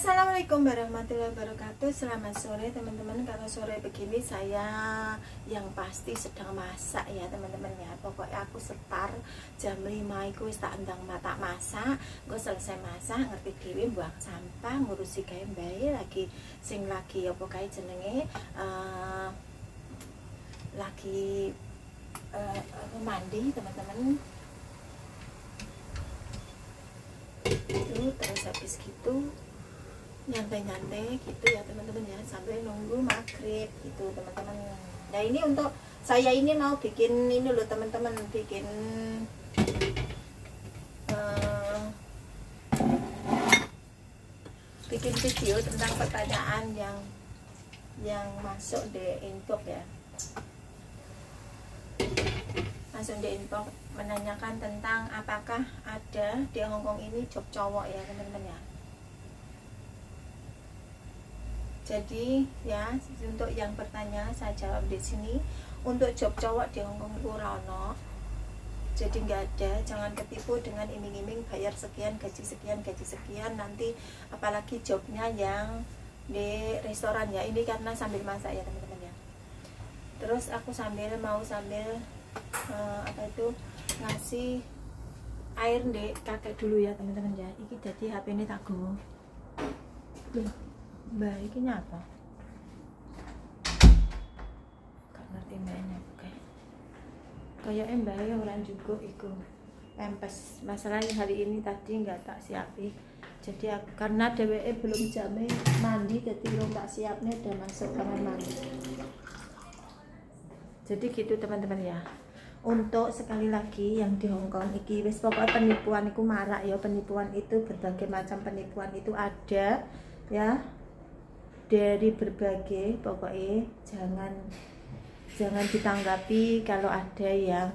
Assalamualaikum warahmatullahi wabarakatuh. Selamat sore teman-teman. Kalau sore begini saya yang pasti sedang masak ya teman-teman ya. Pokoknya aku setar jam 5 iku wis tak endang mata masak. Gue selesai masak ngerti dhewe buang sampah, ngurusi gawe mbae lagi sing lagi apa kae jenenge lagi mandi teman-teman. Itu terus habis gitu nyantai-nyantai gitu ya teman-teman ya, sampai nunggu maghrib gitu teman-teman. Nah ini untuk saya ini mau bikin ini loh teman-teman, bikin video tentang pertanyaan yang masuk di inbox ya, masuk di inbox menanyakan tentang apakah ada di Hongkong ini job cowok ya teman-teman ya. Jadi ya untuk yang bertanya saya jawab di sini. Untuk job cowok di Hongkong itu rano, jadi nggak ada. Jangan ketipu dengan iming-iming bayar sekian, gaji sekian, nanti apalagi jobnya yang di restoran ya. Ini karena sambil masak ya teman-teman ya. Terus aku mau sambil ngasih air di kakek dulu ya teman-teman ya. Iki jadi HP ini tak go. Mbak, ini apa? Gak ngerti mbaknya kayak mbak ya orang juga iku pempes. Masalahnya hari ini tadi nggak tak siapi, jadi karena DWE belum jamnya mandi, jadi belum tak siapnya udah masuk kamar mandi. Jadi gitu teman-teman ya. Untuk sekali lagi yang di Hongkong iki wis pokoknya penipuan itu marak ya. Penipuan itu berbagai macam penipuan itu ada ya, dari berbagai, pokoknya jangan ditanggapi kalau ada yang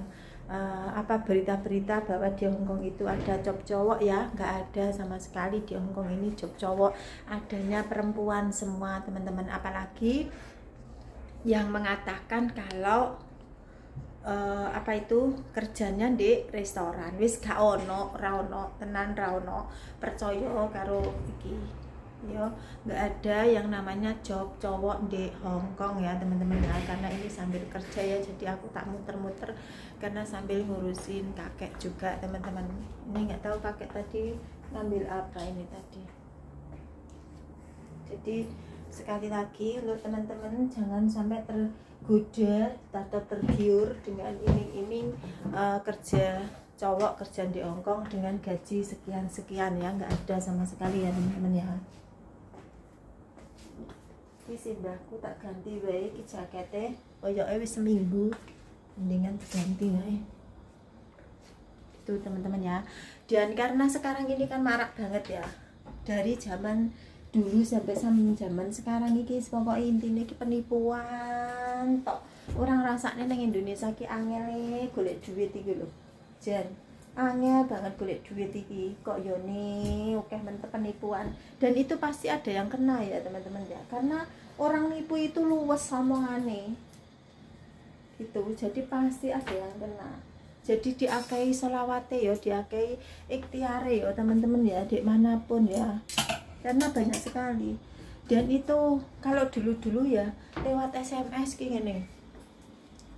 berita-berita bahwa di Hongkong itu ada job cowok ya. Nggak ada sama sekali di Hongkong ini job cowok, adanya perempuan semua teman-teman. Apalagi yang mengatakan kalau kerjanya di restoran, wis gak ono, tenan ra ono percaya karo iki ya. Nggak ada yang namanya job cowok di Hongkong ya teman-teman ya. Karena ini sambil kerja ya, jadi aku tak muter-muter karena sambil ngurusin kakek juga teman-teman. Ini nggak tahu kakek tadi ngambil apa ini tadi. Jadi sekali lagi untuk teman-teman jangan sampai tergoda atau tergiur dengan iming-iming kerja cowok, kerja di Hongkong dengan gaji sekian-sekian ya. Nggak ada sama sekali ya teman-teman ya. Ini sih mbahku tak ganti wae iki jakete, koyoke wis seminggu, mendingan diganti wae. Itu teman-teman ya. Dan karena sekarang ini kan marak banget ya, dari zaman dulu sampai zaman sekarang iki pokoknya intinya iki penipuan tok. Orang rasanya nang Indonesia ki angel golek duit iki lho. Jan angel banget golek duit iki, kok yone oke mentep penipuan. Dan itu pasti ada yang kena ya teman-teman ya, karena orang nipu itu luwes omongane gitu, jadi pasti ada yang kena. Jadi diakai solawate ya, diakai ikhtiare ya teman-teman ya, di manapun ya, karena banyak sekali. Dan itu kalau dulu-dulu ya lewat SMS kayak gini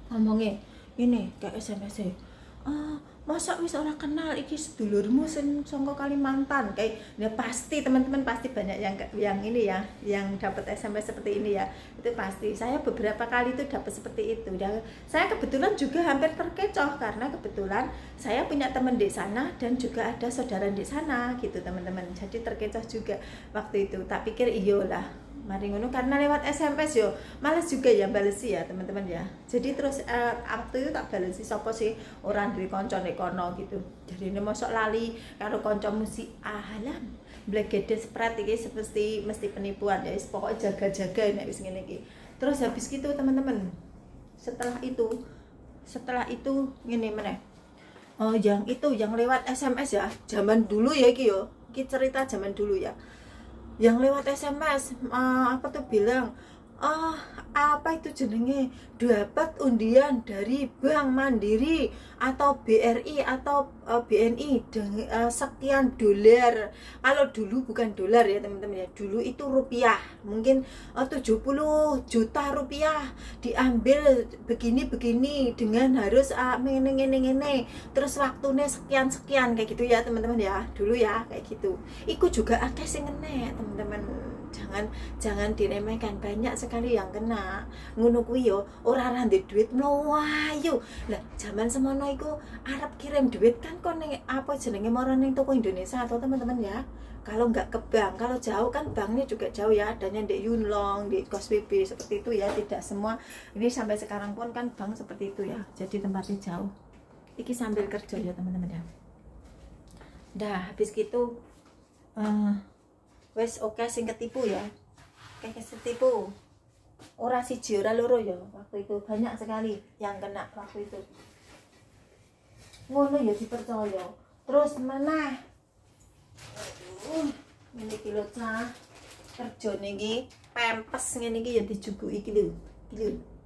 ngomongnya ini kayak SMS masa wis ora kenal iki sedulurmu sing saka Kalimantan kayak ya. Pasti teman-teman pasti banyak yang ini ya, yang dapat SMS seperti ini ya. Itu pasti saya beberapa kali itu dapat seperti itu dan saya kebetulan juga hampir terkecoh karena kebetulan saya punya teman di sana dan juga ada saudara di sana gitu teman-teman. Jadi terkecoh juga waktu itu. Tak pikir iyalah mari ngono, karena lewat SMS yo males juga ya balesi ya teman-teman ya. Jadi terus waktu itu tak balesi sapa sih orang dari konco nek kono gitu. Jadi ini mosok lali karo konco musik alam black gede spread iki mesti penipuan ya. Pokoknya jaga-jaga nek wis ngene iki. Terus habis gitu teman-teman, setelah itu ngene meneh. Yang lewat SMS ya, zaman dulu ya iki yo. Iki cerita zaman dulu ya. Yang lewat SMS bilang apa itu jenenge, dapat undian dari Bank Mandiri atau BRI atau BNI sekian dolar. Kalau dulu bukan dolar ya teman-teman ya, dulu itu rupiah, mungkin 70 juta rupiah diambil begini-begini dengan harus ngene, terus waktunya sekian-sekian kayak gitu ya teman-teman ya, dulu ya kayak gitu. Iku juga akeh sing ngene teman-teman, jangan diremehkan, banyak sekali yang kena ngono kuwi yo. Ora ndek duit mlayu lah, zaman semono iku arep kirim duit kan kon apa jenenge moro ning toko Indonesia atau teman-teman ya. Kalau nggak ke bank, kalau jauh kan banknya juga jauh ya, adanya di Yunlong, di KosBB seperti itu ya. Tidak semua ini sampai sekarang pun kan bank seperti itu ya, jadi tempatnya jauh. Iki sambil kerja ya teman-teman ya. Dah habis gitu wes oke sing ketipu ya, kayak ketipu ora siji ora loro ya, waktu itu banyak sekali yang kena waktu itu. Ngono ya dipercaya. Terus mana ini kilo cah kerja niki pempes ngene iki ya dijuguki iki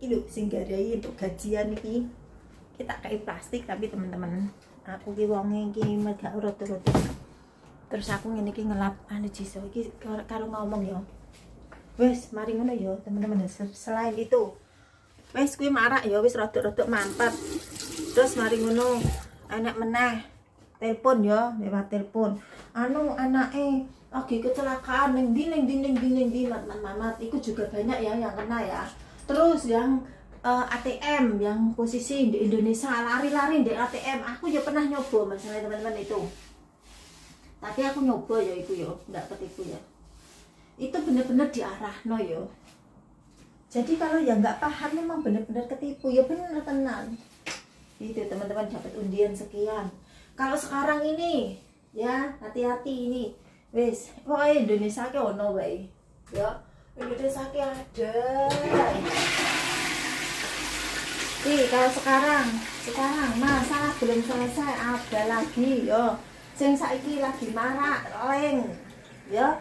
lho sing garai untuk gajian iki kita kayak plastik. Tapi teman-teman aku ki wonge iki megak urut-urut. Terus aku ngene iki ngelap anu jiso iki karo ngomong ya. Wes mari ngono ya teman-teman. Selain itu wes kuwi marak ya, wis rodok-rodok mampet. Terus mari ngono enak meneh telepon ya, lewat telepon. Anu anake lagi kecelakaan ning ndi mamat. Iku juga banyak ya yang kena ya. Terus yang ATM yang posisi di Indonesia lari-lari di ATM, aku ya pernah nyoba masalah teman-teman itu. Tapi aku nyoba ya itu ya, enggak ketipu ya. Itu bener-bener diarahno ya. Jadi kalau yang nggak paham memang bener-bener ketipu ya, bener tenan. Itu teman-teman dapat undian sekian. Kalau sekarang ini ya hati-hati ini. Wes, pokoknya Indonesia ke ono wae. Ya, Indonesia ke ada. Nih, kalau sekarang masalah belum selesai, ada lagi yo. Sing saiki lagi marak leng. Ya.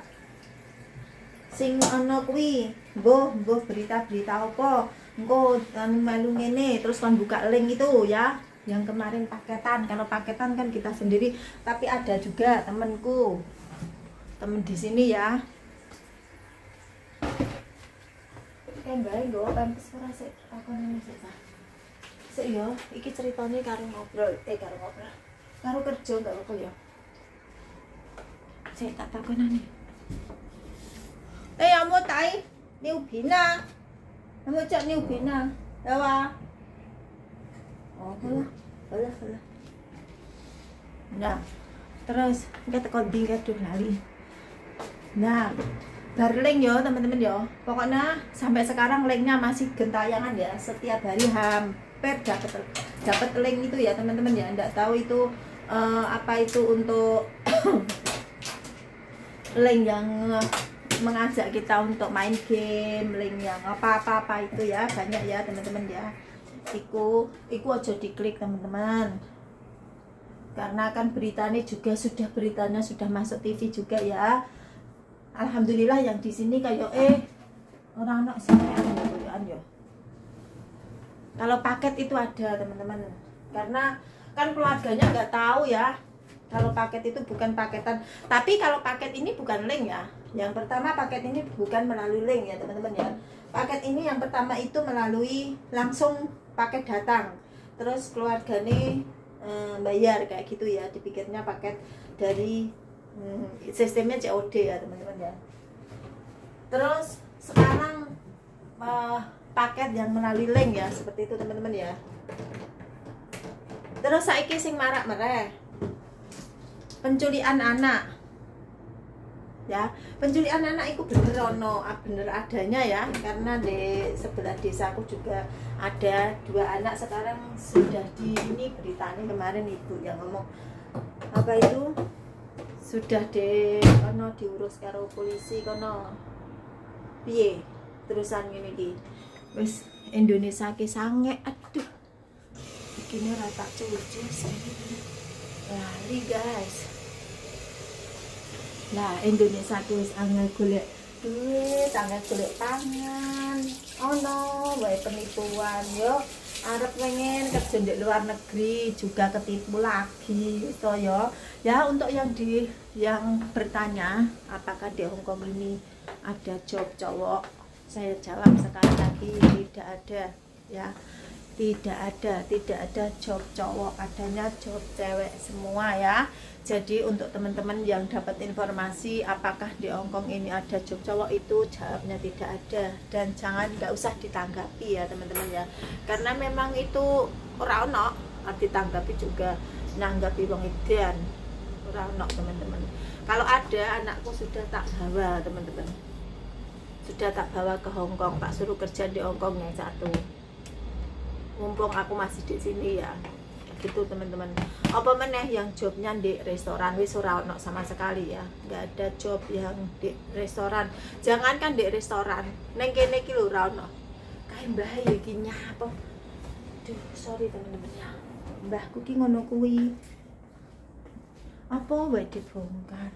Sing ono kuwi, mbuh berita-berita apa? Engko melu ngene terus kan buka link itu ya. Yang kemarin paketan, kalau paketan kan kita sendiri, tapi ada juga temenku, temen di sini ya. Kan bae nggo pempes ora sik aku ngene sik ta. Sik yo, iki ceritane karo ngobrol, karo kerja enggak apa ya. Sik tak takonane. Kamu tai New Bina. Kamu cak New Bina. Dawa. Oh, alah. Nah, terus kita konding kaduh lali. Nah, barling yo teman-teman yo. Pokoknya sampai sekarang linknya masih gentayangan ya. Setiap hari hampir dapat link itu ya teman-teman ya. Nggak tahu itu apa itu untuk link yang mengajak kita untuk main game, link yang apa-apa itu ya, banyak ya teman-teman ya. Iku aja diklik teman-teman, karena kan beritanya sudah masuk TV juga ya. Alhamdulillah yang di sini kayak orang anak sampean ya. Kalau paket itu ada teman-teman, karena kan keluarganya nggak tahu ya kalau paket itu bukan paketan. Tapi kalau paket ini bukan link ya. Yang pertama paket ini bukan melalui link ya teman-teman ya. Paket ini yang pertama itu melalui langsung paket datang, terus keluarganya bayar kayak gitu ya. Dipikirnya paket dari sistemnya COD ya teman-teman ya. Terus sekarang paket yang melalui link ya, seperti itu teman-teman ya. Terus saiki sing marak mereh penculikan anak ya. Penculikan anak itu bener adanya ya, karena di sebelah desaku juga ada 2 anak sekarang sudah di ini beritanya kemarin ibu yang ngomong apa itu sudah diurus karo polisi kono piye terusan ngene iki. Wis Indonesia ki sange, aduh iki rata cucu lali guys. Nah, Indonesia ki wis angel golek duit, tangga golek pangan. Ono wae penipuan yo. Arep pengen kerja di luar negeri juga ketipu lagi gitu ya. Ya untuk yang bertanya apakah di Hongkong ini ada job cowok, saya jawab sekali lagi tidak ada ya. Tidak ada job cowok, adanya job cewek semua ya. Jadi untuk teman-teman yang dapat informasi apakah di Hongkong ini ada job cowok, itu jawabnya tidak ada, dan nggak usah ditanggapi ya teman-teman ya, karena memang itu ora ono ditanggapi juga nanggapi wong edan ora ono teman-teman. Kalau ada, anakku sudah tak bawa teman-teman, sudah tak bawa ke Hongkong, tak suruh kerja di Hongkong yang satu, mumpung aku masih di sini ya gitu teman-teman. Apa meneh yang jobnya di restoran wis ora ono sama sekali ya, nggak ada job yang di restoran. Jangankan di restoran, neng kene iki lho ora ono. Kae mbah iki nyapa. Duh, sorry teman-teman ya. Mbahku ki ngono kuwi. Apa wae dibongkar.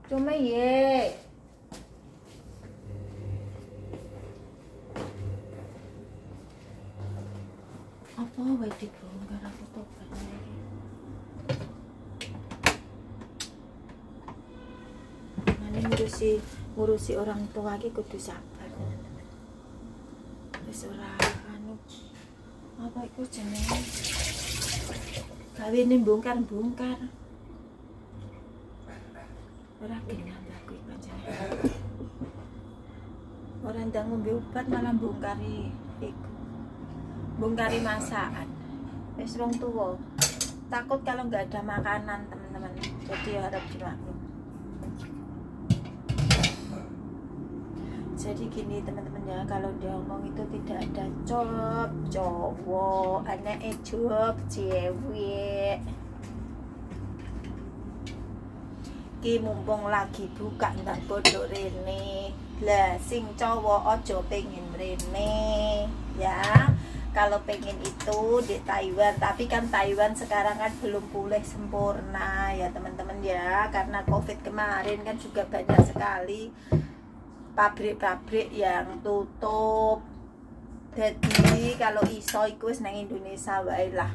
Cuma ye apa wae dibongkar, aku tobat lagi. Nane ngurusi orang tua iki kudu sabar. Wis ora anu apa iku jenenge, gawene bongkar-bongkar. Ora kenal aku iki panjenengan. Ora ndang ngombe obat malah bongkari iku. Bongkari masakan. Wis wong tuwa. Takut kalau nggak ada makanan, teman-teman. Jadi harap dimaklum. Jadi gini teman-teman ya, kalau dia ngomong itu tidak ada job cowok, anaknya job cewek. Ki mumpung lagi buka ndak bodoh rene. Lah sing cowok ojo pengen rene ya. Kalau pengen itu di Taiwan, tapi kan Taiwan sekarang kan belum pulih sempurna ya teman-teman ya, karena COVID kemarin kan juga banyak sekali pabrik-pabrik yang tutup. Jadi kalau iso iku wis nang Indonesia wae lah,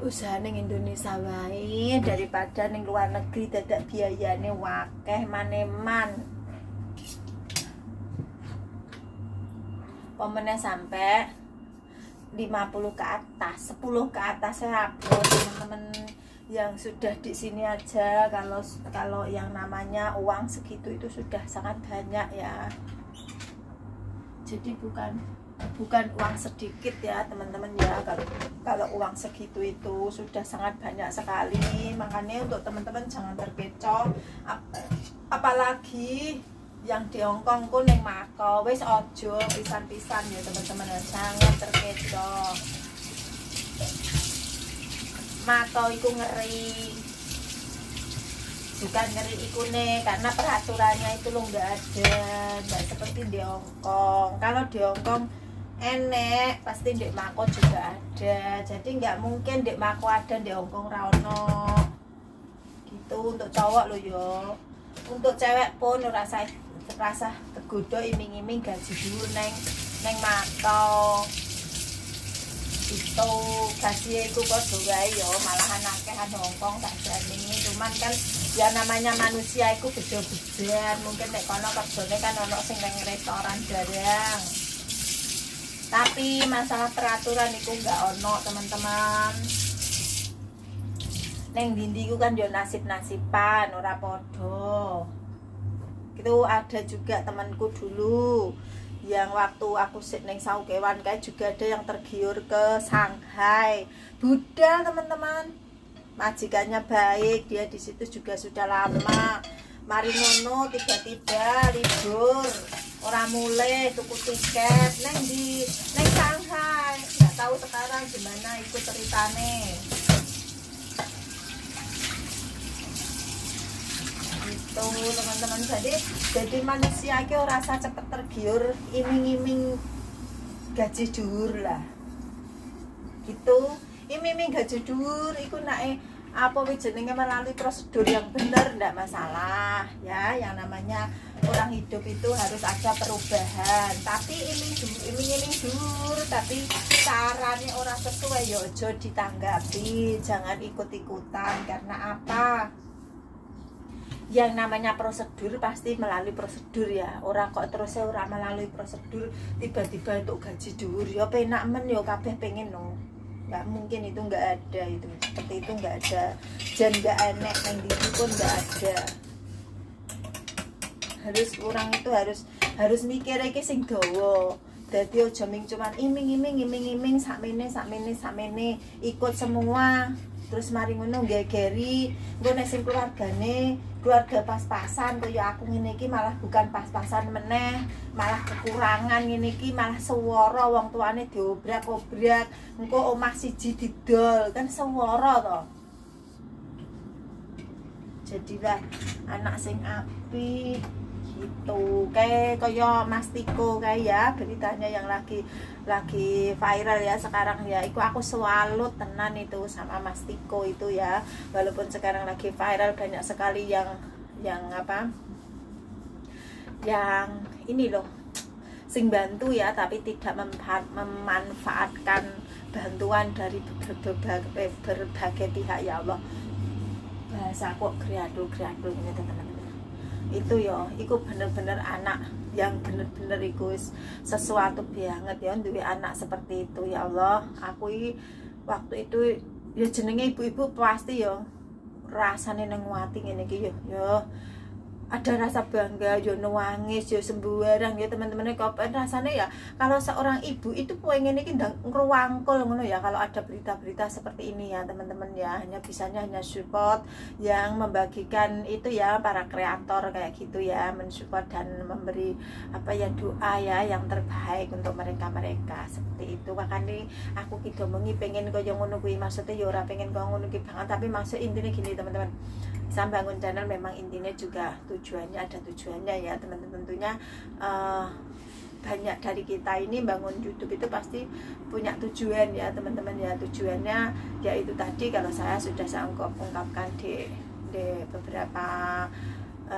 usaha ning Indonesia wae daripada ning luar negeri dadak biayane wakeh maneman. Pemenang sampai 50 ke atas, 10 ke atas ya teman-teman yang sudah di sini aja. Kalau yang namanya uang segitu itu sudah sangat banyak ya. Jadi bukan uang sedikit ya teman-teman ya. Kalau uang segitu itu sudah sangat banyak sekali. Makanya untuk teman-teman jangan terkecoh, apalagi yang di Hongkong ku neng Mako wis ojo pisan-pisan ya teman-teman, sangat terkecoh. Mako iku ngeri, bukan ngeri iku nih, karena peraturannya itu lo nggak seperti di Hongkong. Kalau di Hongkong enek pasti di Mako juga ada, jadi nggak mungkin di Mako ada di Hongkong rano gitu. Untuk cowok lo yo, untuk cewek pun rasa tergoda iming-iming gaji dulu neng Mako itu. Gaji itu kok juga yo malahan akehan Hongkong tak jani. Cuman kan ya namanya manusia itu beda-beda, mungkin nek kono kerjane kan ono sing neng restoran barang, tapi masalah peraturan itu nggak ono teman-teman. Neng dindi ku kan yo nasib-nasiban ora podo. Itu ada juga temanku dulu yang waktu aku sit neng Saukewan kayak juga ada yang tergiur ke Shanghai. Budal teman-teman, majikannya baik, dia di situ juga sudah lama. Mari ngono tiba-tiba libur, orang mulai tuku tiket neng Shanghai. Nggak tahu sekarang gimana ikut ceritane. Itu teman-teman, jadi manusia ki rasa cepet tergiur iming-iming gaji dhuwur lah gitu. Iming-iming gaji dhuwur iku naik apa jenenge melalui prosedur yang benar, ndak masalah ya. Yang namanya orang hidup itu harus ada perubahan, tapi iming dur, tapi caranya orang sesuai ya ojo ditanggapi, jangan ikut-ikutan. Karena apa? Yang namanya prosedur pasti melalui prosedur ya. Orang kok terusnya orang melalui prosedur tiba-tiba untuk gaji dhuwur ya penak men ya kabeh pengen no. Nggak mungkin, itu nggak ada, itu seperti itu nggak ada, dan nggak enek yang gitu pun nggak ada. Harus orang itu harus mikir iki sing dawa. Dadi aja ming cuman iming sakmene ikut semua. Terus mari ngono gegeri, engko nek sing keluarga pas-pasan kaya aku ngene iki malah bukan pas-pasan meneh, malah kekurangan ngene iki, malah swara wong tuane diobrak-obrak, engko omah siji didol, kan swara to. Jadilah anak sing apik gitu. Kayak kaya Mas Tiko kayak ya, beritanya yang lagi viral ya sekarang ya. Aku selalu tenan itu sama Mas Tiko itu ya. Walaupun sekarang lagi viral, banyak sekali yang apa? Yang ini loh, sing bantu ya, tapi tidak memanfaatkan bantuan dari berbagai pihak ya Allah. Bahasa kok kreadul ini teman-teman. Itu ya, itu bener-bener anak yang bener-bener iku sesuatu banget ya, duwe anak seperti itu ya Allah. Aku waktu itu ya jenenge ibu-ibu pasti ya rasane nang ati ngene iki ya ada rasa bangga, yo nangis, yo sembuaran ya teman-teman. Kok rasanya ya kalau seorang ibu itu pengen iki ndang ngruwangkul ngono ya kalau ada berita-berita seperti ini ya teman-teman ya. Bisanya hanya support, yang membagikan itu ya para kreator kayak gitu ya, mensupport dan memberi apa ya doa ya yang terbaik untuk mereka seperti itu. Makanya aku gitu mengi pengen kaya ngono kuwi, maksudnya ya ora pengen kaya ngono ki banget, tapi maksud intinya gini teman-teman. Saya bangun channel memang intinya juga tujuannya, ada tujuannya ya teman-teman. Tentunya banyak dari kita ini bangun YouTube itu pasti punya tujuan ya teman-teman ya. Tujuannya yaitu tadi kalau saya sudah ungkapkan di beberapa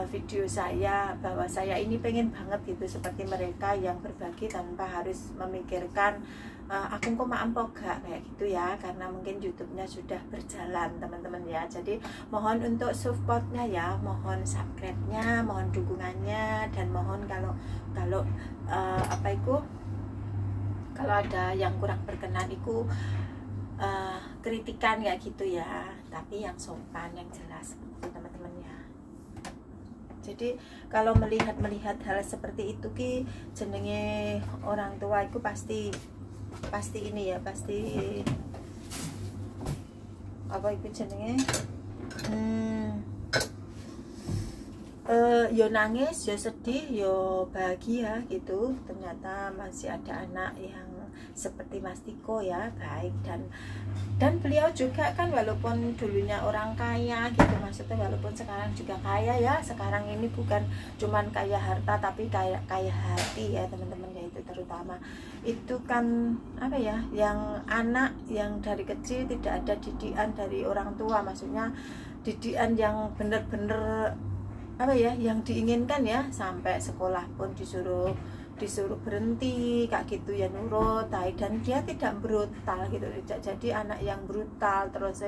video saya, bahwa saya ini pengen banget gitu seperti mereka yang berbagi tanpa harus memikirkan aku kok mampu gak kayak gitu ya, karena mungkin YouTube-nya sudah berjalan teman-teman ya. Jadi mohon untuk supportnya ya, mohon subscribe-nya, mohon dukungannya, dan mohon kalau apa itu, kalau ada yang kurang berkenan itu kritikan ya gitu ya, tapi yang sopan, yang jelas seperti teman-teman ya. Jadi kalau melihat hal seperti itu ki jenenge orang tua itu pasti ini ya, pasti apa itu jenenge yo nangis, yo sedih, yo bahagia gitu. Ternyata masih ada anak yang seperti Mas Tiko ya, baik, dan beliau juga kan walaupun dulunya orang kaya gitu, maksudnya walaupun sekarang juga kaya ya, sekarang ini bukan cuman kaya harta tapi kaya hati ya teman-teman ya. Itu terutama itu kan apa ya, yang anak yang dari kecil tidak ada didikan dari orang tua, maksudnya didikan yang bener-bener apa ya, yang diinginkan ya, sampai sekolah pun disuruh berhenti kayak gitu ya, nurut, dan dia tidak brutal gitu. Jadi anak yang brutal terus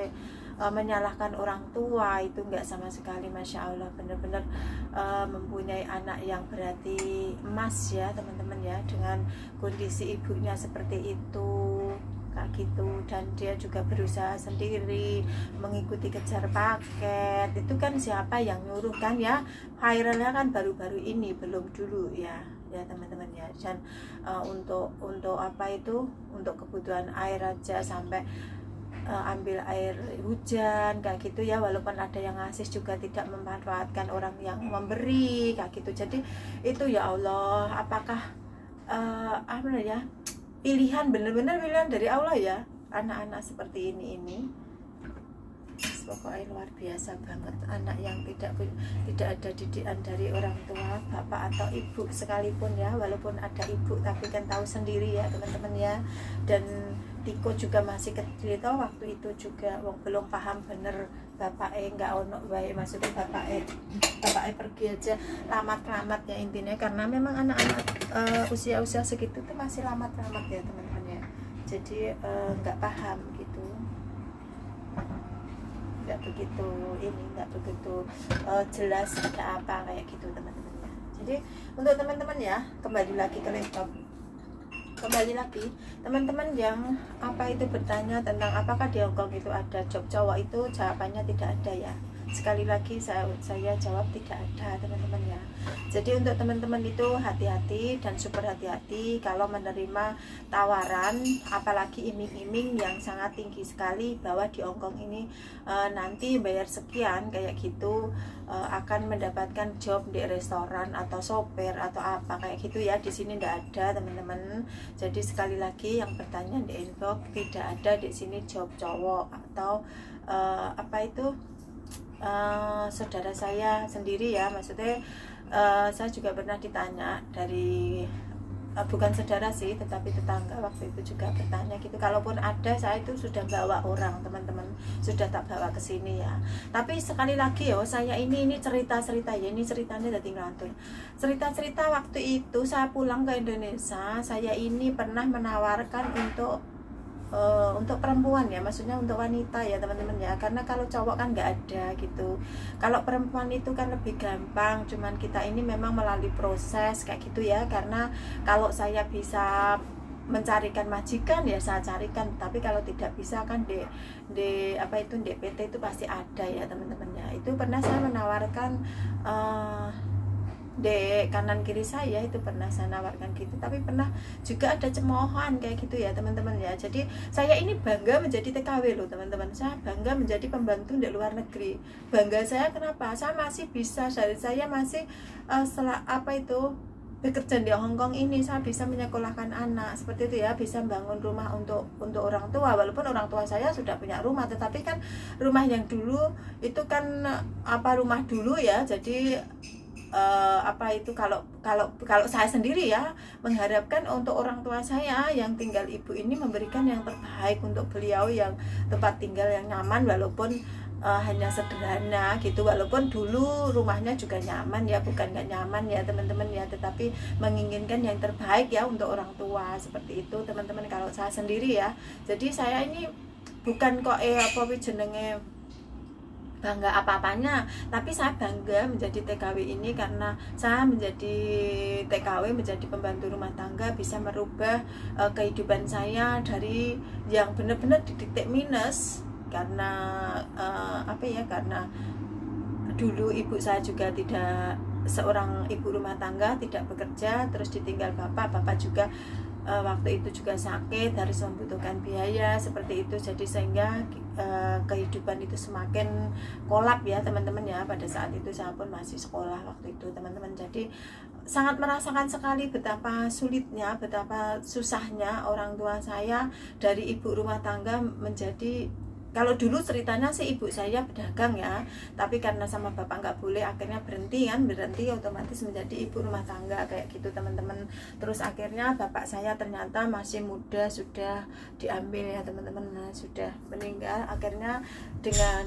menyalahkan orang tua itu enggak sama sekali. Masya Allah, benar-benar mempunyai anak yang berarti emas ya teman-teman ya, dengan kondisi ibunya seperti itu kayak gitu. Dan dia juga berusaha sendiri mengikuti kejar paket. Itu kan siapa yang nyuruh kan ya, viralnya kan baru-baru ini, belum dulu ya teman-teman ya. Dan untuk apa itu, untuk kebutuhan air aja sampai ambil air hujan kayak gitu ya, walaupun ada yang ngasih juga tidak memanfaatkan orang yang memberi kayak gitu. Jadi itu ya Allah, apakah apa ya, pilihan, bener-bener pilihan dari Allah ya anak-anak seperti ini. guys, pokoknya luar biasa banget. Anak yang tidak ada didikan dari orang tua, bapak atau ibu sekalipun ya, walaupun ada ibu tapi kan tahu sendiri ya teman-teman ya. Dan Tiko juga masih kecil toh, waktu itu juga belum paham bener bapaknya nggak ono baik, maksudnya bapaknya pergi aja lamat-lamat ya intinya, karena memang anak-anak usia-usia segitu tuh masih lamat-lamat ya teman-teman ya. Jadi nggak paham gitu, nggak begitu jelas ada apa kayak gitu teman-teman ya. Jadi untuk teman-teman ya, kembali lagi ke laptop, kembali lagi teman-teman yang apa itu bertanya tentang apakah di Hongkong itu ada job cowok, itu jawabannya tidak ada ya. Sekali lagi saya jawab tidak ada teman-teman ya. Jadi untuk teman-teman itu hati-hati dan super hati-hati kalau menerima tawaran, apalagi iming-iming yang sangat tinggi sekali bahwa di Hongkong ini nanti bayar sekian kayak gitu, akan mendapatkan job di restoran atau sopir atau apa kayak gitu ya. Di sini tidak ada teman-teman. Jadi sekali lagi yang bertanya di inbox, tidak ada di sini job cowok atau apa itu saudara saya sendiri ya, maksudnya saya juga pernah ditanya dari bukan saudara sih tetapi tetangga, waktu itu juga bertanya gitu. Kalaupun ada, saya itu sudah bawa orang teman-teman, sudah tak bawa ke sini ya. Tapi sekali lagi yo, saya ini cerita-cerita ya, ini ceritanya dari ngelantur. Cerita-cerita waktu itu saya pulang ke Indonesia, saya ini pernah menawarkan untuk perempuan ya, maksudnya untuk wanita ya teman-teman ya, karena kalau cowok kan nggak ada gitu. Kalau perempuan itu kan lebih gampang, cuman kita ini memang melalui proses kayak gitu ya. Karena kalau saya bisa mencarikan majikan ya saya carikan, tapi kalau tidak bisa kan di apa itu DPT itu pasti ada ya teman-teman ya. Itu pernah saya menawarkan di kanan kiri saya itu pernah saya nawarkan gitu, tapi pernah juga ada cemoohan kayak gitu ya teman-teman ya. Jadi saya ini bangga menjadi TKW loh teman-teman, saya bangga menjadi pembantu di luar negeri. Bangga saya kenapa? Saya masih bisa, saya masih bekerja di Hongkong ini, saya bisa menyekolahkan anak seperti itu ya, bisa bangun rumah untuk orang tua. Walaupun orang tua saya sudah punya rumah, tetapi kan rumah yang dulu itu kan rumah dulu ya. Jadi kalau saya sendiri ya mengharapkan untuk orang tua saya yang tinggal ibu ini memberikan yang terbaik untuk beliau, yang tempat tinggal yang nyaman, walaupun hanya sederhana gitu, walaupun dulu rumahnya juga nyaman ya, bukan nggak nyaman ya teman-teman ya, tetapi menginginkan yang terbaik ya untuk orang tua seperti itu teman-teman. Kalau saya sendiri ya, jadi saya ini bukan kok jenenge bangga apa-apanya, tapi saya bangga menjadi TKW ini karena saya menjadi TKW, menjadi pembantu rumah tangga, bisa merubah kehidupan saya dari yang benar-benar di titik minus. Karena karena dulu ibu saya juga tidak, seorang ibu rumah tangga tidak bekerja, terus ditinggal bapak juga waktu itu juga sakit, harus membutuhkan biaya seperti itu. Jadi sehingga kehidupan itu semakin kolap ya teman-teman ya. Pada saat itu saya pun masih sekolah waktu itu teman-teman. Jadi sangat merasakan sekali betapa sulitnya, betapa susahnya orang tua saya dari ibu rumah tangga menjadi, kalau dulu ceritanya sih ibu saya pedagang ya, tapi karena sama bapak nggak boleh, akhirnya berhenti otomatis menjadi ibu rumah tangga kayak gitu teman-teman. Terus akhirnya bapak saya ternyata masih muda sudah diambil ya teman-teman, sudah meninggal. Akhirnya dengan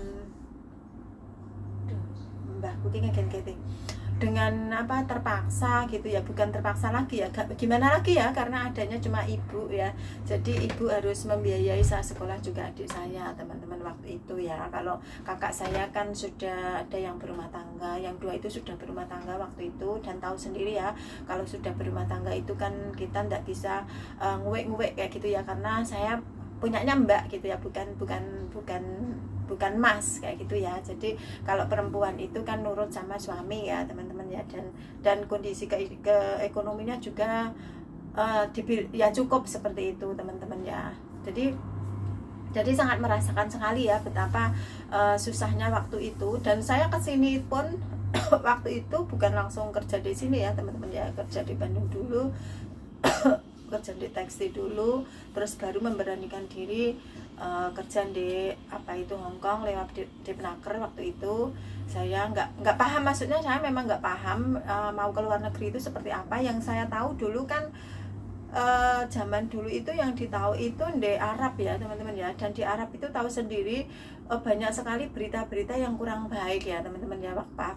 mbah booking dengan terpaksa gitu ya, bukan terpaksa lagi ya, gimana lagi ya, karena adanya cuma ibu ya. Jadi ibu harus membiayai saya sekolah, juga adik saya teman-teman waktu itu ya. Kalau kakak saya kan sudah ada yang berumah tangga, yang dua itu sudah berumah tangga waktu itu, dan tahu sendiri ya kalau sudah berumah tangga itu kan kita nggak bisa nguwek kayak gitu ya, karena saya punyanya mbak gitu ya, bukan mas kayak gitu ya. Jadi kalau perempuan itu kan nurut sama suami ya teman-teman ya, dan kondisi ekonominya juga ya cukup seperti itu teman-teman ya. Jadi sangat merasakan sekali ya betapa susahnya waktu itu. Dan saya kesini pun waktu itu bukan langsung kerja di sini ya teman-teman ya, kerja di Bandung dulu. kerja di tekstil dulu, terus baru memberanikan diri kerja di apa itu Hongkong lewat Dipnaker. Waktu itu saya nggak paham, maksudnya saya memang nggak paham mau ke luar negeri itu seperti apa. Yang saya tahu dulu kan zaman dulu itu yang ditahu itu di Arab ya teman-teman ya, dan di Arab itu tahu sendiri banyak sekali berita-berita yang kurang baik ya teman-teman ya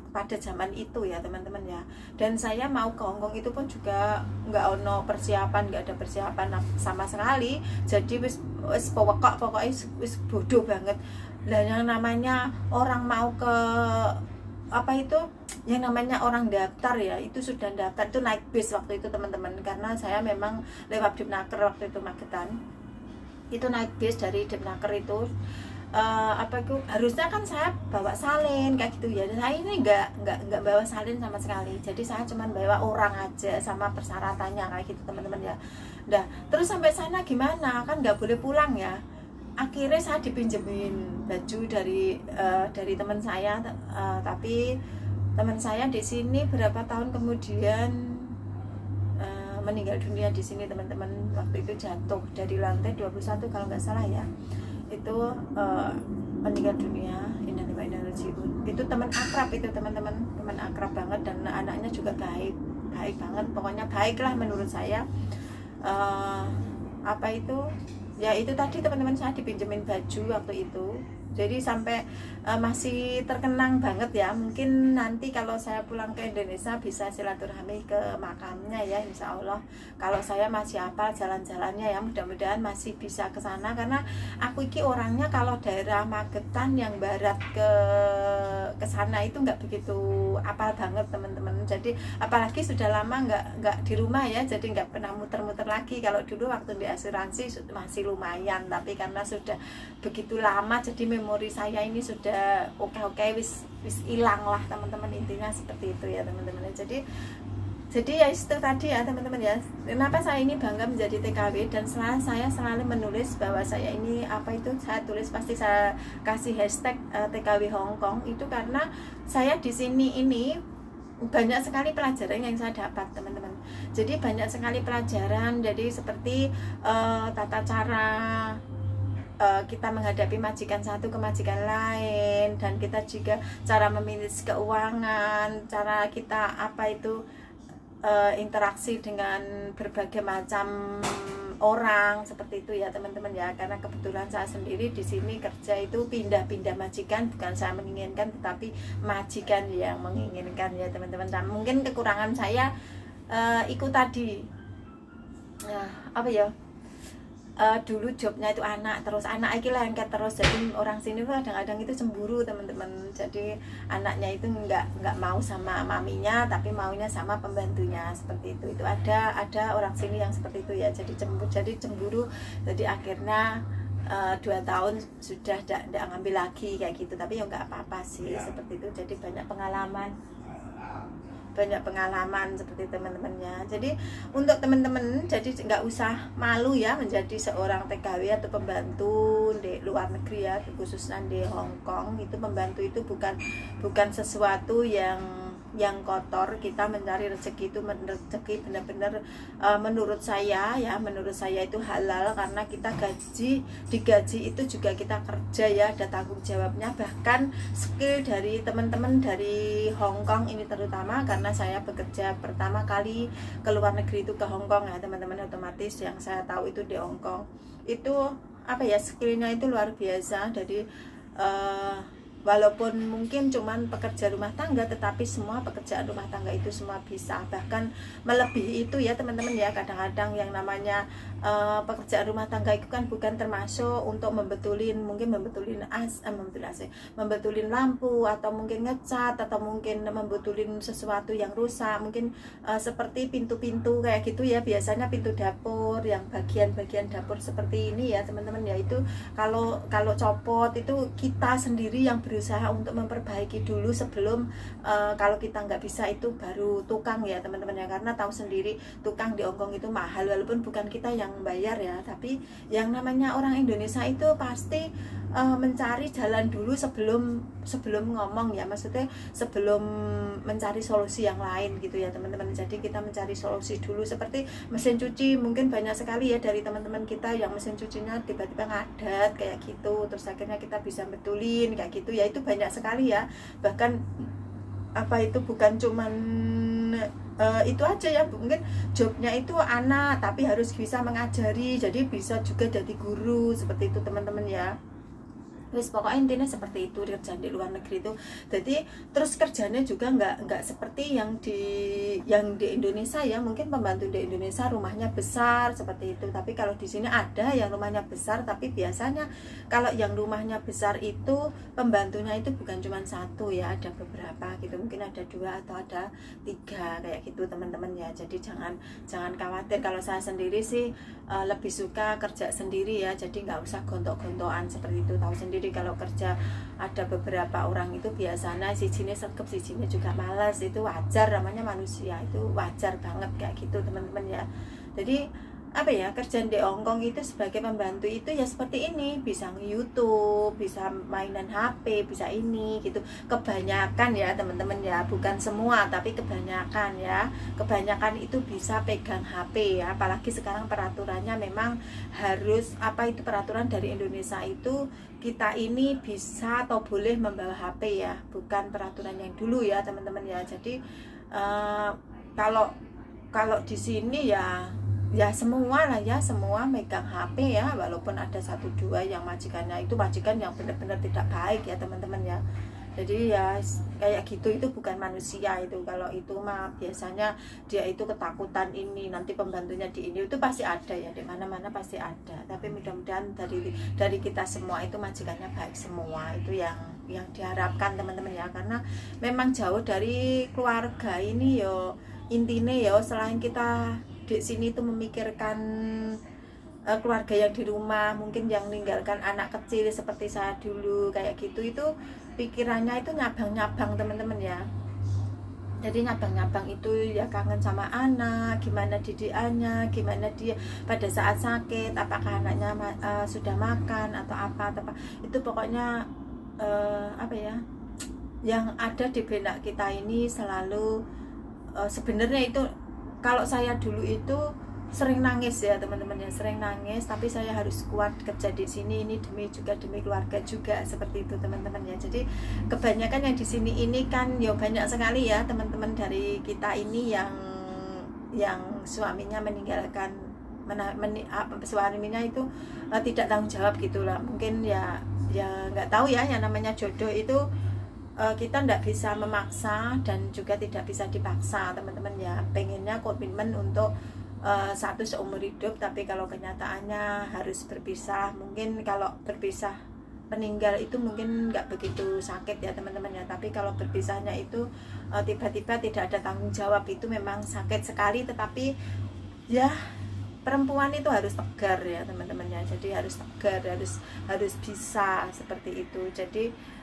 pada zaman itu ya teman-teman ya. Dan saya mau ke Hongkong itu pun juga nggak ada persiapan sama sekali. Jadi wis pokoknya wis bodoh banget. Dan yang namanya orang mau ke apa itu, yang namanya orang daftar ya, itu sudah daftar itu naik bis waktu itu teman-teman, karena saya memang lewat Dipnaker waktu itu Magetan, itu naik bis dari Dipnaker itu apa itu harusnya kan saya bawa salin kayak gitu ya, dan saya ini nggak bawa salin sama sekali. Jadi saya cuma bawa orang aja sama persyaratannya kayak gitu teman-teman ya. Nah terus sampai sana gimana, kan nggak boleh pulang ya. Akhirnya saya dipinjemin baju dari teman saya, tapi teman saya di sini berapa tahun kemudian meninggal dunia di sini teman-teman. Waktu itu jatuh dari lantai 21 kalau nggak salah ya, itu meninggal dunia. Itu teman akrab itu teman-teman, teman akrab banget, dan anaknya juga baik banget, pokoknya baiklah menurut saya. Apa itu ya, itu tadi teman-teman, saya dipinjemin baju waktu itu. Jadi sampai masih terkenang banget ya. Mungkin nanti kalau saya pulang ke Indonesia bisa silaturahmi ke makamnya ya, insya Allah. Kalau saya masih hafal jalan-jalannya ya, mudah-mudahan masih bisa ke sana. Karena aku iki orangnya kalau daerah Magetan yang barat ke sana itu nggak begitu hafal banget teman-teman. Jadi apalagi sudah lama nggak di rumah ya, jadi nggak pernah muter-muter lagi. Kalau dulu waktu di asuransi masih lumayan, tapi karena sudah begitu lama jadi memori saya ini sudah oke wis hilang lah teman-teman, intinya seperti itu ya teman-teman. Jadi ya itu tadi ya teman-teman ya, kenapa saya ini bangga menjadi TKW, dan saya selalu menulis bahwa saya ini apa itu, saya tulis pasti saya kasih hashtag TKW Hongkong itu, karena saya di sini ini banyak sekali pelajaran yang saya dapat teman-teman. Jadi banyak sekali pelajaran, jadi seperti tata cara kita menghadapi majikan satu ke majikan lain, dan kita juga cara memanage keuangan, cara kita apa itu interaksi dengan berbagai macam orang seperti itu ya teman-teman ya. Karena kebetulan saya sendiri di sini kerja itu pindah-pindah majikan, bukan saya menginginkan tetapi majikan yang menginginkan ya teman-teman. Dan mungkin kekurangan saya ikut tadi apa ya, dulu jobnya itu anak iki lengket terus, jadi orang sini tuh kadang-kadang itu cemburu teman-teman. Jadi anaknya itu nggak mau sama maminya, tapi maunya sama pembantunya seperti itu. Itu ada orang sini yang seperti itu ya, jadi cemburu. Jadi akhirnya 2 tahun sudah tidak ngambil lagi kayak gitu, tapi ya nggak apa-apa sih seperti itu. Jadi banyak pengalaman seperti teman-temannya. Jadi untuk teman-teman, jadi nggak usah malu ya menjadi seorang TKW atau pembantu di luar negeri ya, khususnya di Hongkong. Itu pembantu itu bukan sesuatu yang kotor. Kita mencari rezeki itu rezeki benar-benar menurut saya itu halal, karena kita digaji itu juga kita kerja ya, ada tanggung jawabnya. Bahkan skill dari teman-teman dari Hongkong ini terutama, karena saya bekerja pertama kali ke luar negeri itu ke Hongkong ya teman-teman, otomatis yang saya tahu itu di Hongkong itu apa ya, skillnya itu luar biasa. Jadi walaupun mungkin cuman pekerja rumah tangga, tetapi semua pekerjaan rumah tangga itu semua bisa, bahkan melebihi itu ya teman-teman ya. Kadang-kadang yang namanya pekerjaan rumah tangga itu kan bukan termasuk untuk membetulin lampu, atau mungkin ngecat, atau mungkin membetulin sesuatu yang rusak, mungkin seperti pintu-pintu kayak gitu ya. Biasanya pintu dapur, yang bagian-bagian dapur seperti ini ya teman-teman ya, itu kalau copot itu kita sendiri yang berusaha untuk memperbaiki dulu sebelum kalau kita nggak bisa itu baru tukang ya teman-teman ya. Karena tahu sendiri tukang di Hongkong itu mahal, walaupun bukan kita yang bayar ya, tapi yang namanya orang Indonesia itu pasti mencari jalan dulu sebelum ngomong ya, maksudnya sebelum mencari solusi yang lain gitu ya teman-teman. Jadi kita mencari solusi dulu, seperti mesin cuci, mungkin banyak sekali ya dari teman-teman kita yang mesin cucinya tiba-tiba ngadat kayak gitu, terus akhirnya kita bisa betulin kayak gitu ya, itu banyak sekali ya. Bahkan apa itu bukan cuman itu aja ya, mungkin jobnya itu anak tapi harus bisa mengajari, jadi bisa juga jadi guru seperti itu teman-teman ya. Wis pokoknya intinya seperti itu kerjaan di luar negeri itu. Jadi terus kerjanya juga nggak seperti yang di Indonesia ya. Mungkin pembantu di Indonesia rumahnya besar seperti itu, tapi kalau di sini ada yang rumahnya besar, tapi biasanya kalau yang rumahnya besar itu pembantunya itu bukan cuma satu ya, ada beberapa gitu, mungkin ada 2 atau ada 3 kayak gitu teman-teman ya. Jadi jangan khawatir. Kalau saya sendiri sih lebih suka kerja sendiri ya, jadi nggak usah gontok-gontokan seperti itu. Tahu sendiri kalau kerja ada beberapa orang itu biasanya si jenis sergap, si jenis juga malas, itu wajar, namanya manusia, itu wajar banget kayak gitu teman-teman ya. Jadi apa ya, kerjaan di Hongkong itu sebagai pembantu itu ya seperti ini, bisa nge-YouTube, bisa mainan HP, bisa ini gitu. Kebanyakan ya teman-teman ya, bukan semua tapi kebanyakan ya. Kebanyakan itu bisa pegang HP ya, apalagi sekarang peraturannya memang harus apa itu, peraturan dari Indonesia itu kita ini bisa atau boleh membawa HP ya, bukan peraturan yang dulu ya teman-teman ya. Jadi kalau di sini ya semua lah ya, semua megang HP ya, walaupun ada 1-2 yang majikannya itu majikan yang benar-benar tidak baik ya teman-teman ya. Jadi ya kayak gitu, itu bukan manusia itu. Kalau itu mah biasanya dia itu ketakutan ini, nanti pembantunya di ini, itu pasti ada ya, di mana-mana pasti ada. Tapi mudah-mudahan dari kita semua itu majikannya baik semua, itu yang diharapkan teman-teman ya. Karena memang jauh dari keluarga ini yo, intinya yo, selain kita di sini itu memikirkan keluarga yang di rumah, mungkin yang meninggalkan anak kecil seperti saya dulu kayak gitu, itu pikirannya itu nyabang-nyabang teman-teman ya. Jadi nyabang-nyabang itu ya, kangen sama anak, gimana didikannya, gimana dia pada saat sakit, apakah anaknya sudah makan atau apa, itu pokoknya apa ya, yang ada di benak kita ini selalu sebenarnya itu. Kalau saya dulu itu sering nangis ya teman-teman ya, sering nangis, tapi saya harus kuat kerja di sini ini demi keluarga juga seperti itu teman-teman ya. Jadi kebanyakan yang di sini ini kan ya banyak sekali ya teman-teman dari kita ini yang suaminya meninggalkan, suaminya itu tidak tanggung jawab gitulah. Mungkin ya nggak tahu ya, yang namanya jodoh itu kita tidak bisa memaksa dan juga tidak bisa dipaksa teman-teman ya. Pengennya komitmen untuk satu seumur hidup, tapi kalau kenyataannya harus berpisah, mungkin kalau berpisah meninggal itu mungkin nggak begitu sakit ya teman-teman ya. Tapi kalau berpisahnya itu tiba-tiba tidak ada tanggung jawab, itu memang sakit sekali. Tetapi ya perempuan itu harus tegar ya teman-teman ya. Jadi harus tegar, harus bisa seperti itu. Jadi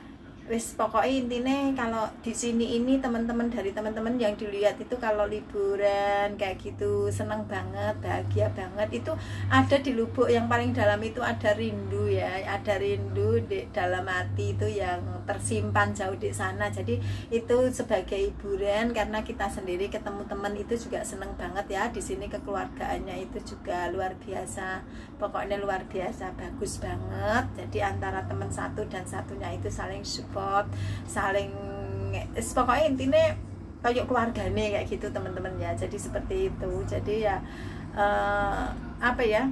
wis pokoknya intinya kalau di sini ini teman-teman, dari teman-teman yang dilihat itu kalau liburan kayak gitu seneng banget, bahagia banget. Itu ada di lubuk yang paling dalam itu ada rindu ya, ada rindu di dalam hati itu yang tersimpan jauh di sana. Jadi itu sebagai hiburan, karena kita sendiri ketemu teman itu juga seneng banget ya. Di sini kekeluargaannya itu juga luar biasa, pokoknya luar biasa, bagus banget. Jadi antara teman satu dan satunya itu saling support, saling pokoknya intinya kayak keluarganya kayak gitu teman-teman ya. Jadi seperti itu. Jadi ya apa ya,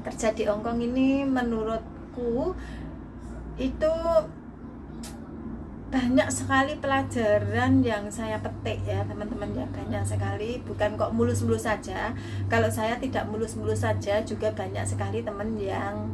kerja di Hongkong ini menurutku itu banyak sekali pelajaran yang saya petik ya teman-teman ya, banyak sekali. Bukan kok mulus-mulus saja. Kalau saya tidak mulus-mulus saja, juga banyak sekali teman yang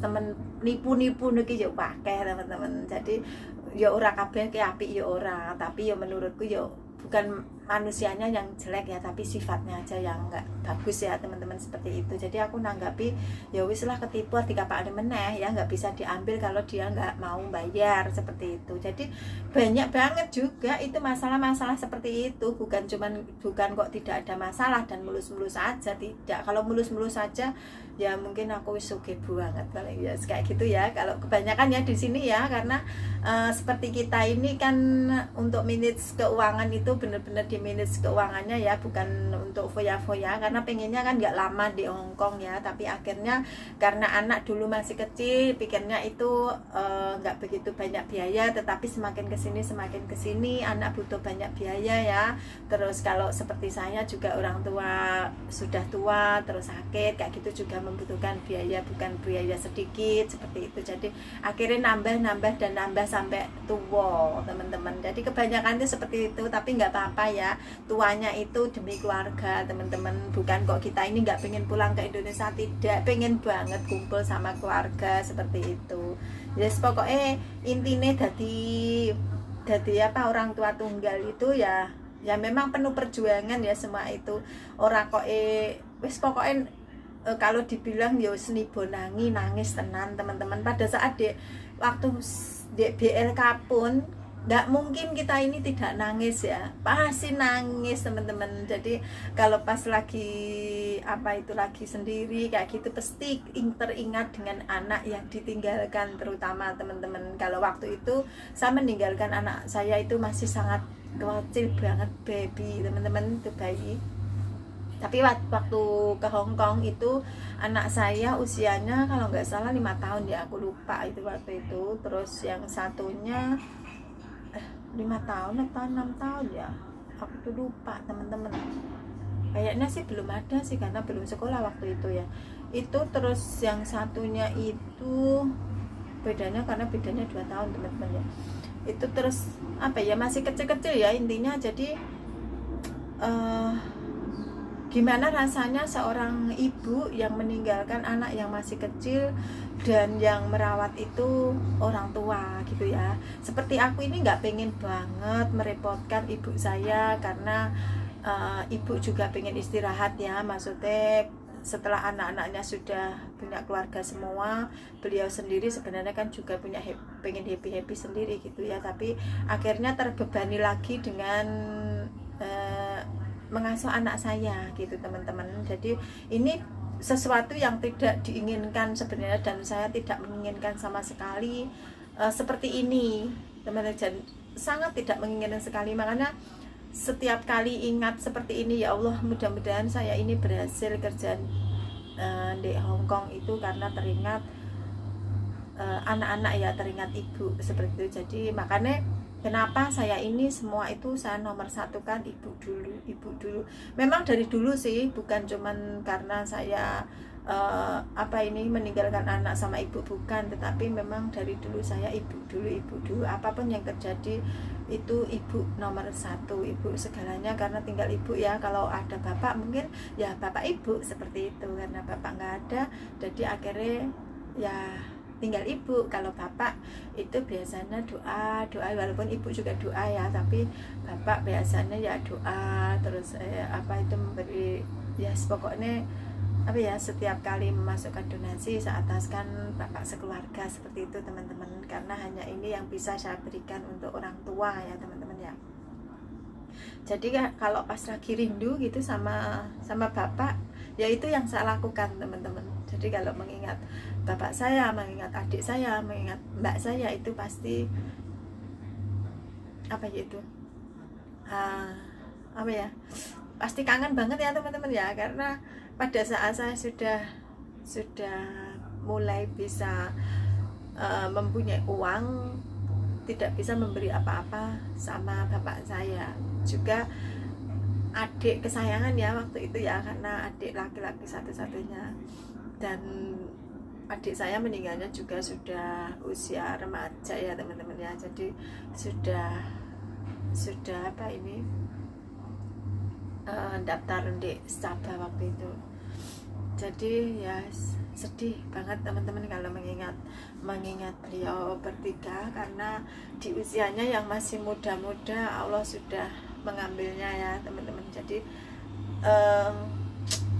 temen nipu-nipu niki yo pakai teman-teman. Jadi yo ora kabeh ki apik yo ora, tapi yo menurutku yo bukan manusianya yang jelek ya, tapi sifatnya aja yang nggak bagus ya teman-teman, seperti itu. Jadi aku nanggapi ya wis lah, ketipu tiga pak meneh ya, nggak bisa diambil kalau dia nggak mau bayar, seperti itu. Jadi banyak banget juga itu masalah-masalah seperti itu, bukan kok tidak ada masalah dan mulus-mulus aja, tidak. Kalau mulus-mulus saja ya mungkin aku wis sugih banget paling ya kayak gitu ya. Kalau kebanyakan ya di sini ya, karena seperti kita ini kan untuk manage keuangan itu bener-bener di manage keuangannya ya, bukan untuk foya-foya, karena pengennya kan nggak lama di Hongkong ya. Tapi akhirnya karena anak dulu masih kecil, pikirnya itu nggak begitu banyak biaya, tetapi semakin kesini anak butuh banyak biaya ya. Terus kalau seperti saya juga orang tua sudah tua terus sakit kayak gitu juga membutuhkan biaya, bukan biaya sedikit seperti itu. Jadi akhirnya nambah dan nambah sampai tua teman-teman. Jadi kebanyakan itu seperti itu, tapi nggak apa-apa ya, tuanya itu demi keluarga teman-teman. Bukan kok kita ini nggak pengen pulang ke Indonesia, tidak, pengen banget kumpul sama keluarga seperti itu. Yes, pokoknya intinya jadi apa, orang tua tunggal itu ya memang penuh perjuangan ya semua itu. Orang kok wis pokoknya kalau dibilang ya seni bonangi nangis tenan teman-teman. Pada saat waktu di BLK pun nggak mungkin kita ini tidak nangis ya, pasti nangis teman-teman. Jadi kalau pas lagi lagi sendiri kayak gitu pasti teringat dengan anak yang ditinggalkan, terutama teman-teman. Kalau waktu itu saya meninggalkan anak saya itu masih sangat kecil banget, baby teman-teman, itu bayi. Tapi waktu ke Hongkong itu anak saya usianya kalau nggak salah 5 tahun ya, aku lupa itu waktu itu. Terus yang satunya 5 tahun atau 6 tahun ya, aku tuh lupa teman-teman. Kayaknya sih belum ada sih, karena belum sekolah waktu itu ya. Itu terus yang satunya itu bedanya, karena bedanya 2 tahun teman-teman ya. Itu terus apa ya, masih kecil-kecil ya intinya. Jadi gimana rasanya seorang ibu yang meninggalkan anak yang masih kecil dan yang merawat itu orang tua gitu ya. Seperti aku ini nggak pengen banget merepotkan ibu saya, karena ibu juga pengen istirahat ya, maksudnya setelah anak-anaknya sudah punya keluarga semua, beliau sendiri sebenarnya kan juga pengen happy sendiri gitu ya. Tapi akhirnya terbebani lagi dengan mengasuh anak saya gitu teman-teman. Jadi ini sesuatu yang tidak diinginkan sebenarnya, dan saya tidak menginginkan sama sekali seperti ini teman-teman, dan sangat tidak menginginkan sekali. Makanya setiap kali ingat seperti ini, ya Allah mudah-mudahan saya ini berhasil kerja di Hongkong itu, karena teringat anak-anak ya, teringat ibu seperti itu. Jadi makanya kenapa saya ini semua itu saya nomor satu kan ibu dulu. Memang dari dulu sih, bukan cuman karena saya meninggalkan anak sama ibu, bukan, tetapi memang dari dulu saya ibu dulu. Apapun yang terjadi itu ibu nomor satu, ibu segalanya, karena tinggal ibu ya. Kalau ada bapak mungkin ya bapak ibu seperti itu, karena bapak nggak ada, jadi akhirnya ya tinggal ibu. Kalau bapak itu biasanya doa, walaupun ibu juga doa ya, tapi bapak biasanya ya doa terus memberi ya, pokoknya setiap kali memasukkan donasi saya ataskan bapak sekeluarga seperti itu teman-teman, karena hanya ini yang bisa saya berikan untuk orang tua ya teman-teman ya. Jadi kalau pas lagi rindu gitu sama bapak, ya itu yang saya lakukan teman-teman. Jadi kalau mengingat bapak saya, mengingat adik saya, mengingat mbak saya, itu pasti pasti kangen banget ya teman-teman ya. Karena pada saat saya sudah mulai bisa mempunyai uang, tidak bisa memberi apa-apa sama bapak saya, juga adik kesayangan ya waktu itu ya, karena adik laki-laki satu-satunya, dan adik saya meninggalnya juga sudah usia remaja ya teman-teman ya. Jadi sudah daftar di Sabah waktu itu. Jadi ya sedih banget teman-teman kalau mengingat beliau bertiga, karena di usianya yang masih muda-muda Allah sudah mengambilnya ya teman-teman. Jadi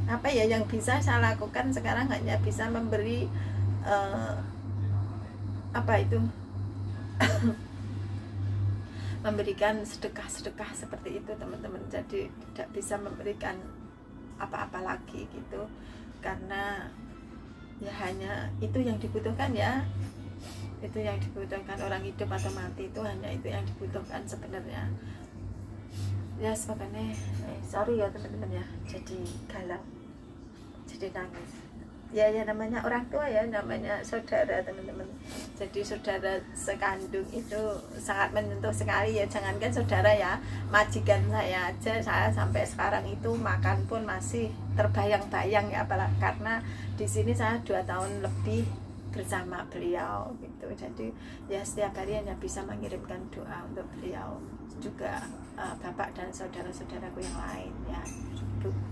apa ya yang bisa saya lakukan sekarang hanya bisa memberi apa itu memberikan sedekah-sedekah seperti itu teman-teman. Jadi tidak bisa memberikan apa-apa lagi gitu, karena ya hanya itu yang dibutuhkan ya, itu yang dibutuhkan orang hidup atau mati, itu hanya itu yang dibutuhkan sebenarnya ya. Sebagainya sorry ya teman-teman ya, jadi galau, jadi nangis ya, namanya orang tua ya, namanya saudara teman-teman. Jadi saudara sekandung itu sangat menyentuh sekali ya, jangankan saudara ya, majikan saya aja, saya sampai sekarang itu makan pun masih terbayang-bayang ya, apalagi karena di sini saya 2 tahun lebih bersama beliau gitu. Jadi ya setiap hari hanya bisa mengirimkan doa untuk beliau, juga bapak dan saudara-saudaraku yang lain ya,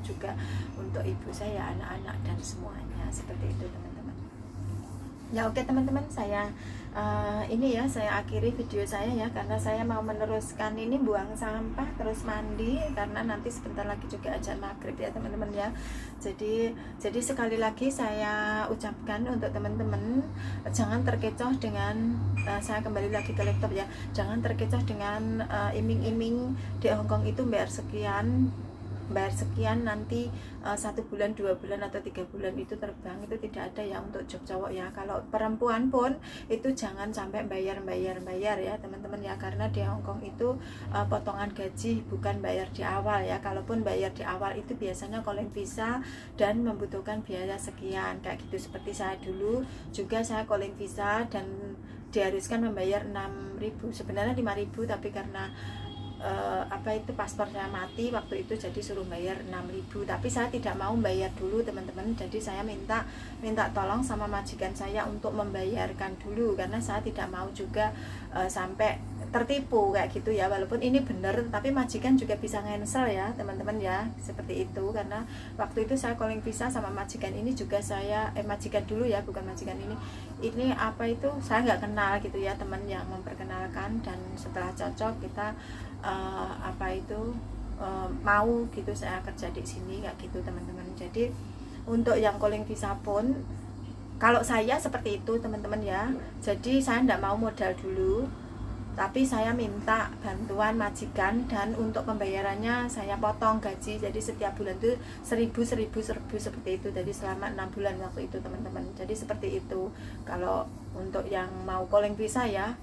juga untuk ibu saya, anak-anak dan semuanya, seperti itu teman-teman ya. Oke teman-teman, saya ini ya saya akhiri video saya ya, karena saya mau meneruskan ini buang sampah terus mandi, karena nanti sebentar lagi juga azan maghrib ya teman-teman ya. Jadi sekali lagi saya ucapkan untuk teman-teman, jangan terkecoh dengan saya kembali lagi ke laptop ya, jangan terkecoh dengan iming-iming di Hongkong itu bayar sekian nanti 1 bulan, 2 bulan atau 3 bulan itu terbang. Itu tidak ada ya untuk job cowok ya. Kalau perempuan pun itu jangan sampai bayar ya teman-teman ya, karena di Hongkong itu potongan gaji bukan bayar di awal ya. Kalaupun bayar di awal itu biasanya calling visa dan membutuhkan biaya sekian kayak gitu. Seperti saya dulu juga, saya calling visa dan diharuskan membayar 6.000, sebenarnya 5.000, tapi karena apa itu paspor saya mati waktu itu, jadi suruh bayar 6.000, tapi saya tidak mau bayar dulu teman-teman. Jadi saya minta tolong sama majikan saya untuk membayarkan dulu, karena saya tidak mau juga sampai tertipu kayak gitu ya. Walaupun ini bener, tapi majikan juga bisa cancel ya teman-teman ya, seperti itu. Karena waktu itu saya calling visa sama majikan ini juga saya majikan dulu ya, bukan majikan ini apa itu saya nggak kenal gitu ya, teman yang memperkenalkan, dan setelah cocok kita apa itu mau gitu saya kerja di sini kayak gitu teman-teman. Jadi untuk yang calling visa pun kalau saya seperti itu teman-teman ya. Jadi saya tidak mau modal dulu, tapi saya minta bantuan majikan, dan untuk pembayarannya saya potong gaji. Jadi setiap bulan itu 1.000 seperti itu. Jadi selama 6 bulan waktu itu teman-teman. Jadi seperti itu kalau untuk yang mau calling visa ya,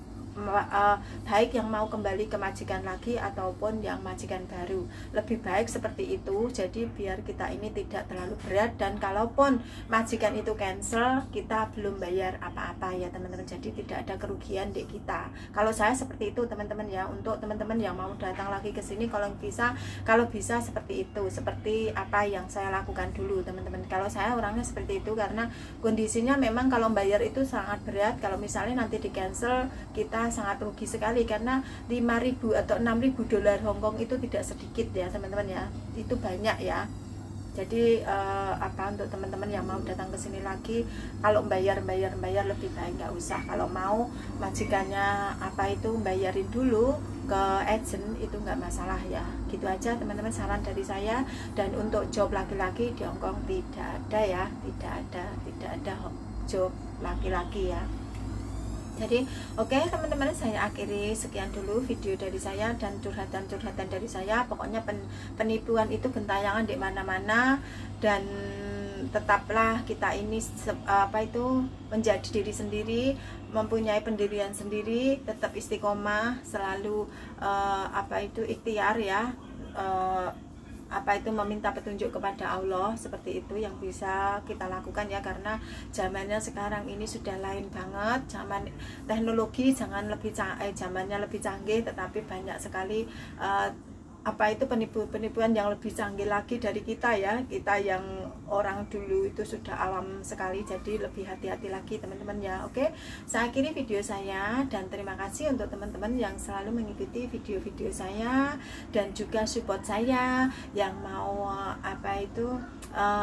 baik yang mau kembali ke majikan lagi ataupun yang majikan baru, lebih baik seperti itu. Jadi biar kita ini tidak terlalu berat, dan kalaupun majikan itu cancel kita belum bayar apa-apa ya teman-teman. Jadi tidak ada kerugian di kita. Kalau saya seperti itu teman-teman ya. Untuk teman-teman yang mau datang lagi ke sini kalau bisa seperti itu, seperti apa yang saya lakukan dulu teman-teman. Kalau saya orangnya seperti itu karena kondisinya memang kalau bayar itu sangat berat. Kalau misalnya nanti di cancel kita sangat rugi sekali, karena 5.000 atau 6.000 dolar Hongkong itu tidak sedikit ya teman-teman ya, itu banyak ya. Jadi apa untuk teman-teman yang mau datang ke sini lagi, kalau bayar lebih baik nggak usah. Kalau mau majikannya apa itu bayarin dulu ke agent, itu nggak masalah ya. Gitu aja teman-teman saran dari saya. Dan untuk job laki-laki di Hongkong tidak ada ya, tidak ada job laki-laki ya. Jadi oke teman-teman, saya akhiri sekian dulu video dari saya dan curhatan dari saya. Pokoknya penipuan itu gentayangan di mana-mana, dan tetaplah kita ini apa itu menjadi diri sendiri, mempunyai pendirian sendiri, tetap istiqomah, selalu apa itu ikhtiar ya, apa itu meminta petunjuk kepada Allah, seperti itu yang bisa kita lakukan ya. Karena zamannya sekarang ini sudah lain banget, zaman teknologi zamannya lebih canggih, tetapi banyak sekali apa itu penipuan yang lebih canggih lagi dari kita ya. Kita yang orang dulu itu sudah awam sekali, jadi lebih hati-hati lagi teman-teman ya. Oke, saya akhiri video saya, dan terima kasih untuk teman-teman yang selalu mengikuti video-video saya dan juga support saya. Yang mau apa itu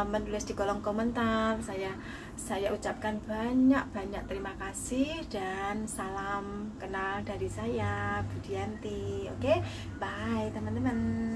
menulis di kolom komentar, saya ucapkan banyak terima kasih, dan salam kenal dari saya Budianti. Oke, bye teman-teman. teman-teman.